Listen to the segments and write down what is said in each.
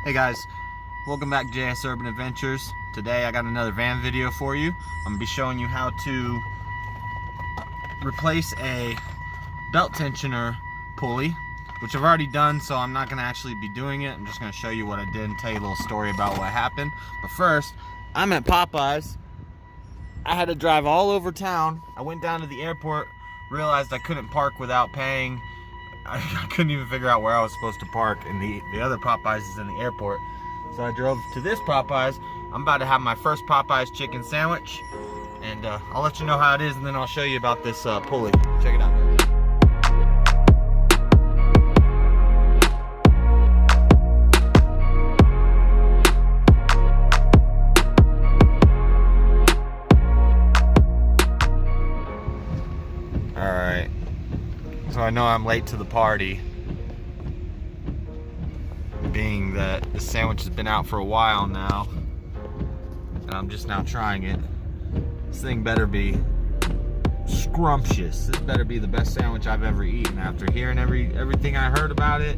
Hey guys, welcome back to Jsurbanadventures. Today I got another van video for you. I'm going to be showing you how to replace a belt tensioner pulley, which I've already done, so I'm not going to actually be doing it. I'm just going to show you what I did and tell you a little story about what happened. But first, I'm at Popeyes. I had to drive all over town. I went down to the airport, realized I couldn't park without paying. I couldn't even figure out where I was supposed to park, and the other Popeyes is in the airport. So I drove to this Popeyes. I'm about to have my first Popeyes chicken sandwich, and I'll let you know how it is, and then I'll show you about this pulley. Check it out, guys. Alright, so I know I'm late to the party, being that the sandwich has been out for a while now, and I'm just now trying it. This thing better be scrumptious. This better be the best sandwich I've ever eaten. After hearing everything I heard about it,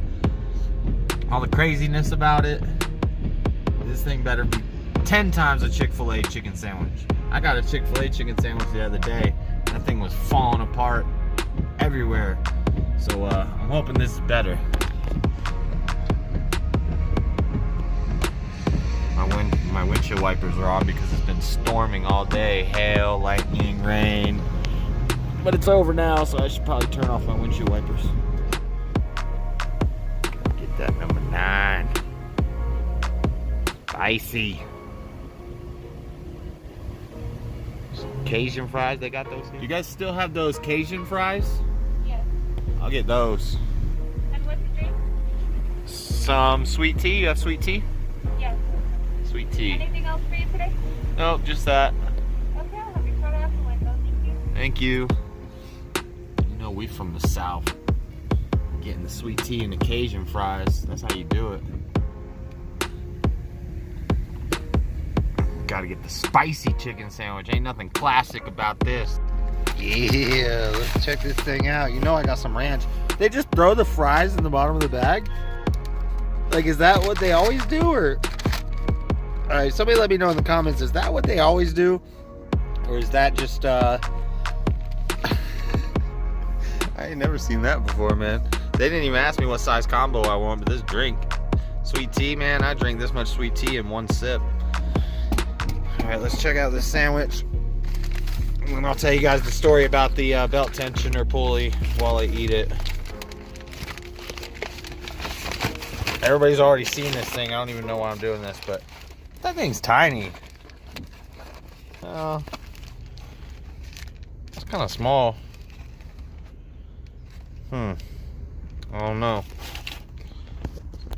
all the craziness about it, this thing better be 10 times a Chick-fil-A chicken sandwich. I got a Chick-fil-A chicken sandwich the other day. That thing was falling apart everywhere. So I'm hoping this is better. My windshield wipers are on because it's been storming all day. Hail, lightning, rain. But it's over now, so I should probably turn off my windshield wipers. Gotta get that number 9. Spicy. Cajun fries, they got those here? You guys still have those Cajun fries? Yes. I'll get those. And what's the drink? Some sweet tea. You have sweet tea? Yes. Sweet tea. Anything else for you today? Nope, just that. Okay, I'll have your photo out the window. Thank you. Thank you. You know we from the South. Getting the sweet tea and the Cajun fries. That's how you do it. Gotta get the spicy chicken sandwich. Ain't nothing classic about this. Yeah, let's check this thing out. You know I got some ranch. They just throw the fries in the bottom of the bag? Like, is that what they always do, or? Alright, somebody let me know in the comments, is that what they always do? Or is that just, I ain't never seen that before, man. They didn't even ask me what size combo I want, but this drink. Sweet tea, man, I drink this much sweet tea in one sip. Alright, let's check out this sandwich, and then I'll tell you guys the story about the belt tensioner pulley while I eat it. Everybody's already seen this thing. I don't even know why I'm doing this, but that thing's tiny. It's kind of small. I don't know.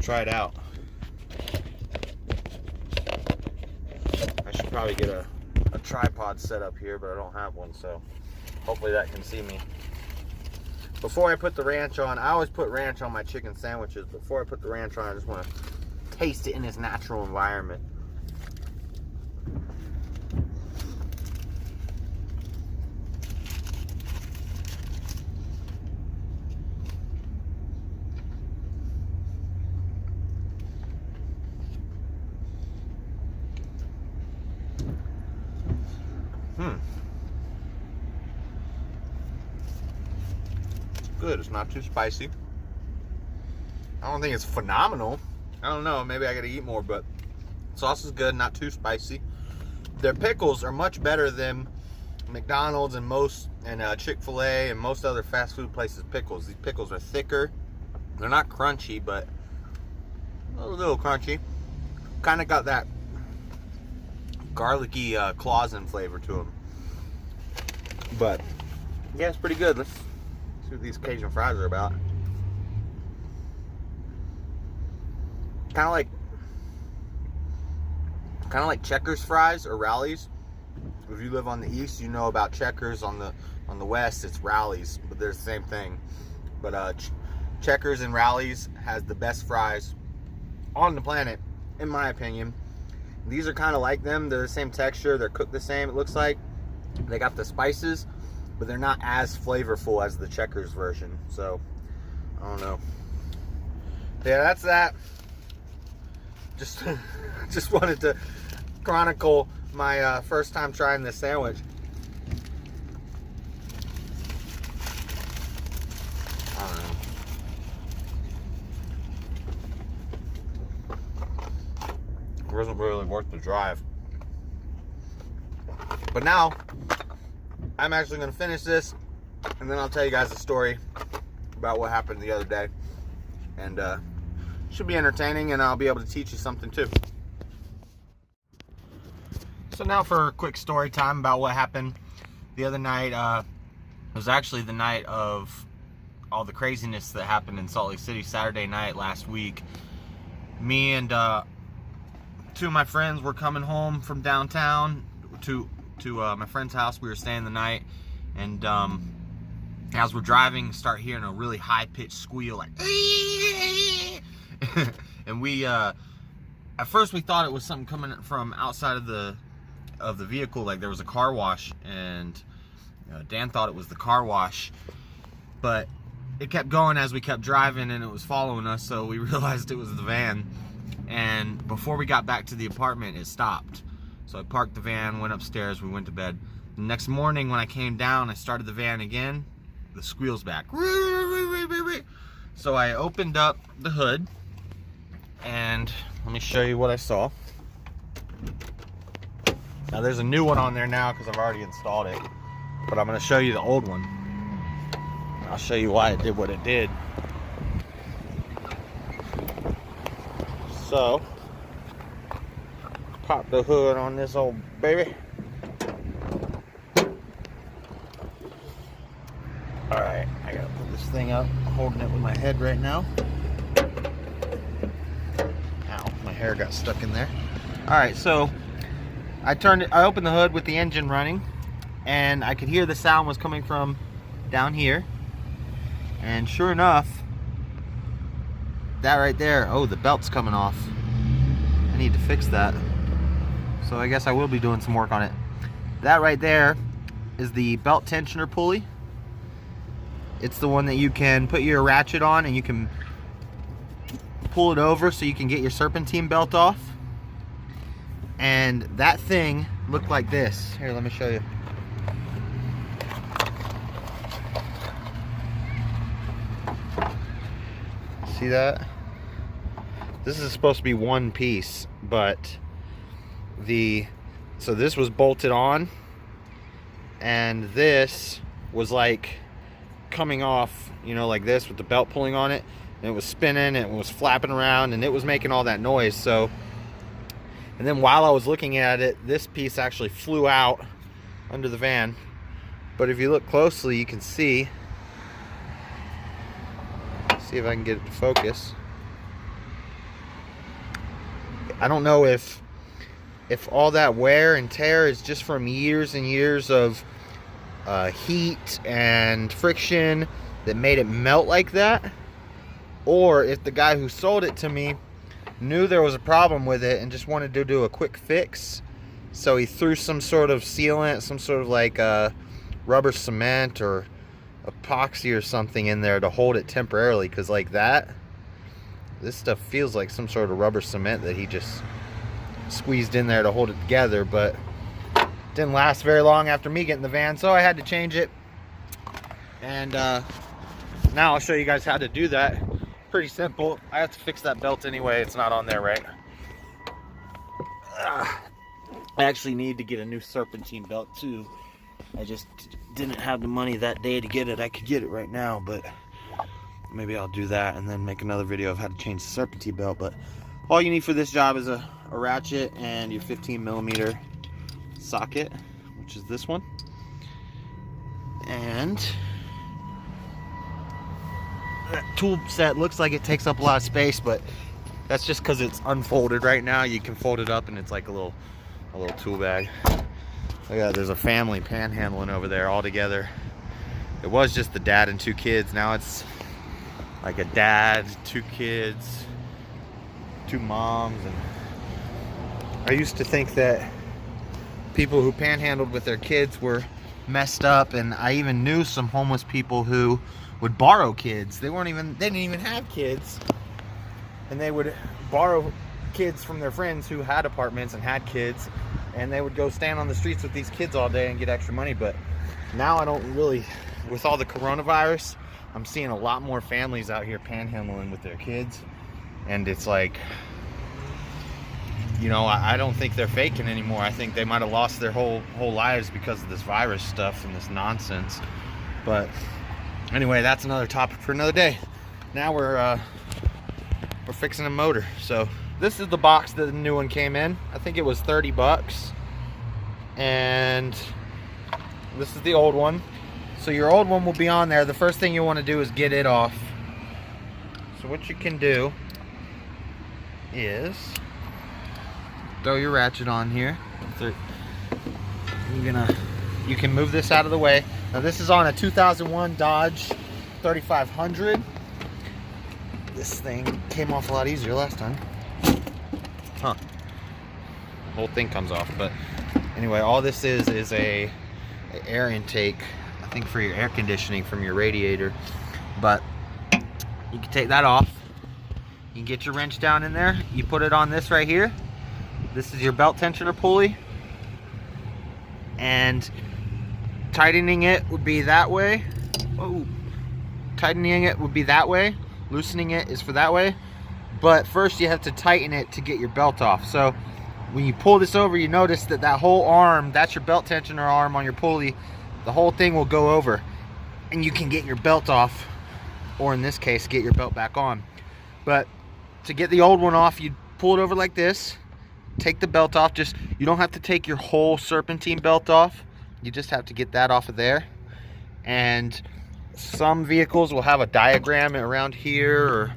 Try it out. Probably get a tripod set up here, but I don't have one, so hopefully that can see me. Before I put the ranch on, I always put ranch on my chicken sandwiches. Before I put the ranch on, I just want to taste it in its natural environment. It's good. It's not too spicy. I don't think it's phenomenal. I don't know. Maybe I gotta eat more, but sauce is good. Not too spicy. Their pickles are much better than McDonald's and Chick-fil-A and most other fast food places' pickles. These pickles are thicker. They're not crunchy, but a little crunchy. Kind of got that garlicky clausen flavor to them. But yeah, it's pretty good. Let's see what these Cajun fries are about. Kind of like Checkers fries or Rallies. If you live on the east, you know about Checkers. On the west, it's Rallies, but they're the same thing. But Checkers and Rallies has the best fries on the planet, in my opinion. These are kind of like them. They're the same texture. They're cooked the same, it looks like. They got the spices, but they're not as flavorful as the Checkers version. So, I don't know. Yeah, that's that. just wanted to chronicle my first time trying this sandwich. I don't know. It wasn't really worth the drive. But now, I'm actually going to finish this, and then I'll tell you guys a story about what happened the other day. And should be entertaining, and I'll be able to teach you something too. So now for a quick story time about what happened the other night. It was actually the night of all the craziness that happened in Salt Lake City Saturday night last week. Me and two of my friends were coming home from downtown to my friend's house. We were staying the night, and as we're driving, start hearing a really high-pitched squeal, like and we at first we thought it was something coming from outside of the vehicle, like there was a car wash, and Dan thought it was the car wash, but it kept going as we kept driving, and it was following us, so we realized it was the van. And before we got back to the apartment, it stopped. So I parked the van, went upstairs, we went to bed. The next morning when I came down, I started the van again, the squeal's back. So I opened up the hood, and let me show you what I saw. Now there's a new one on there now because I've already installed it, but I'm going to show you the old one. I'll show you why it did what it did. So, pop the hood on this old baby. Alright, I gotta put this thing up. I'm holding it with my head right now. Ow, my hair got stuck in there. Alright, so I opened the hood with the engine running, and I could hear the sound was coming from down here. And sure enough, that right there, oh, the belt's coming off. I need to fix that. So I guess I will be doing some work on it. That right there is the belt tensioner pulley. It's the one that you can put your ratchet on, and you can pull it over so you can get your serpentine belt off. And that thing looked like this. Here, let me show you. See that? This is supposed to be one piece, but so this was bolted on, and this was like coming off, you know, like this with the belt pulling on it, and it was spinning, and it was flapping around, and it was making all that noise. So, and then while I was looking at it, this piece actually flew out under the van. But if you look closely, you can see if I can get it to focus. I don't know if all that wear and tear is just from years and years of heat and friction that made it melt like that, or if the guy who sold it to me knew there was a problem with it and just wanted to do a quick fix, so he threw some sort of sealant, some sort of like rubber cement or epoxy or something in there to hold it temporarily, because like that, this stuff feels like some sort of rubber cement that he just squeezed in there to hold it together. But didn't last very long after me getting the van, so I had to change it. And now I'll show you guys how to do that. Pretty simple. I have to fix that belt anyway, it's not on there, right? I actually need to get a new serpentine belt too. I just didn't have the money that day to get it. I could get it right now, but maybe I'll do that and then make another video of how to change the serpentine belt. But all you need for this job is a ratchet and your 15mm socket, which is this one. And that tool set looks like it takes up a lot of space, but that's just because it's unfolded right now. You can fold it up and it's like a little tool bag. Look at that, there's a family panhandling over there all together. It was just the dad and two kids. Now it's like a dad, two kids, two moms. And I used to think that people who panhandled with their kids were messed up, and I even knew some homeless people who would borrow kids. They didn't even have kids, and they would borrow kids from their friends who had apartments and had kids, and they would go stand on the streets with these kids all day and get extra money. But now I don't really, with all the coronavirus, I'm seeing a lot more families out here panhandling with their kids, and it's like, you know, I don't think they're faking anymore. I think they might have lost their whole lives because of this virus stuff and this nonsense. But anyway, that's another topic for another day. Now we're fixing a motor. So this is the box that the new one came in. I think it was 30 bucks. And this is the old one. So your old one will be on there. The first thing you want to do is get it off. So what you can do is throw your ratchet on here. You can move this out of the way. Now this is on a 2001 Dodge 3500. This thing came off a lot easier last time. Huh. The whole thing comes off. But anyway, all this is a air intake, I think, for your air conditioning from your radiator. But you can take that off. You can get your wrench down in there. You put it on this right here. This is your belt tensioner pulley, and tightening it would be that way. Oh, tightening it would be that way. Loosening it is for that way. But first you have to tighten it to get your belt off. So when you pull this over, you notice that that whole arm, that's your belt tensioner arm on your pulley, the whole thing will go over, and you can get your belt off, or in this case, get your belt back on. But to get the old one off, you pull it over like this. Take the belt off. Just, you don't have to take your whole serpentine belt off. You just have to get that off of there. And some vehicles will have a diagram around here or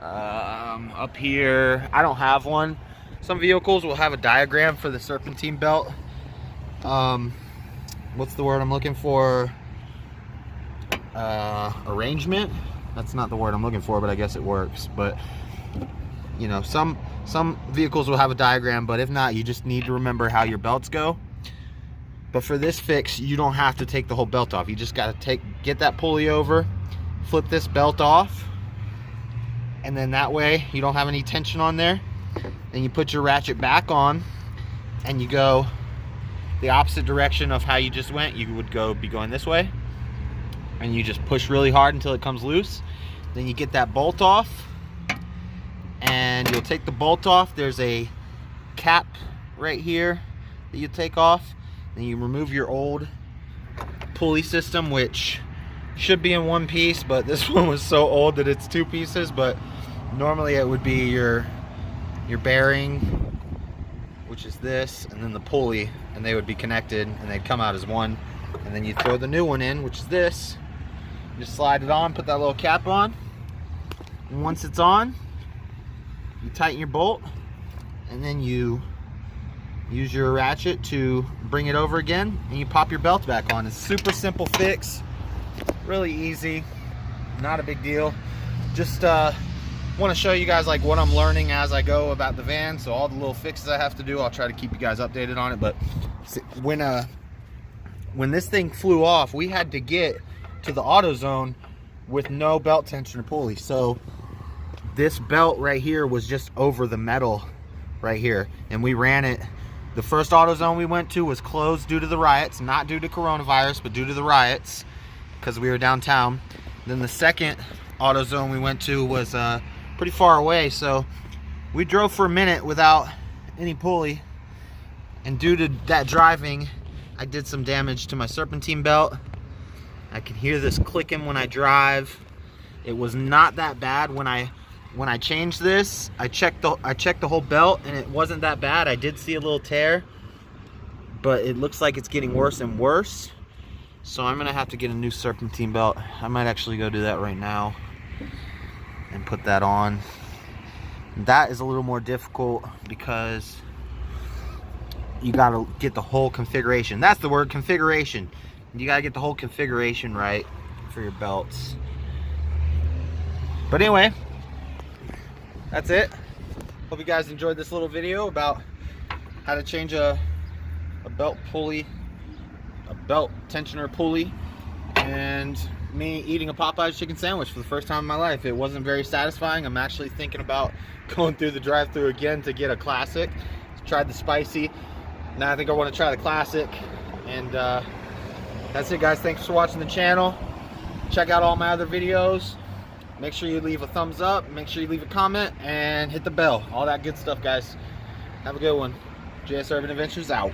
up here. I don't have one. Some vehicles will have a diagram for the serpentine belt. What's the word I'm looking for? Arrangement. That's not the word I'm looking for, but I guess it works. But you know, some vehicles will have a diagram, but if not, you just need to remember how your belts go. But for this fix, you don't have to take the whole belt off. You just got to get that pulley over, flip this belt off, and then that way you don't have any tension on there. Then you put your ratchet back on, and you go the opposite direction of how you just went. You would be going this way, and you just push really hard until it comes loose. Then you get that bolt off, and you'll take the bolt off. There's a cap right here that you take off. Then you remove your old pulley system, which should be in one piece, but this one was so old that it's two pieces. But normally it would be your bearing, which is this, and then the pulley, and they would be connected and they'd come out as one. And then you throw the new one in, which is this. You just slide it on, put that little cap on, and once it's on, you tighten your bolt, and then you use your ratchet to bring it over again, and you pop your belt back on. It's a super simple fix, really easy, not a big deal. Just want to show you guys like what I'm learning as I go about the van. So all the little fixes I have to do, I'll try to keep you guys updated on it. But when this thing flew off, we had to get to the AutoZone with no belt tensioner pulley. So this belt right here was just over the metal right here, and we ran it. The first AutoZone we went to was closed due to the riots, not due to coronavirus, but due to the riots, because we were downtown. Then the second AutoZone we went to was pretty far away, so we drove for a minute without any pulley, and due to that driving, I did some damage to my serpentine belt. I can hear this clicking when I drive. It was not that bad when I changed this. I checked the whole belt, and it wasn't that bad. I did see a little tear, but it looks like it's getting worse and worse. So I'm gonna have to get a new serpentine belt. I might actually go do that right now and put that on. That is a little more difficult because you gotta get the whole configuration. That's the word, configuration. You gotta get the whole configuration right for your belts. But anyway, that's it. Hope you guys enjoyed this little video about how to change a belt pulley, a belt tensioner pulley. And me eating a Popeyes chicken sandwich for the first time in my life. It wasn't very satisfying. I'm actually thinking about going through the drive-thru again to get a classic. Tried the spicy. Now I think I want to try the classic. And that's it, guys. Thanks for watching the channel. Check out all my other videos. Make sure you leave a thumbs up. Make sure you leave a comment and hit the bell. All that good stuff, guys. Have a good one. Jsurbanadventures out.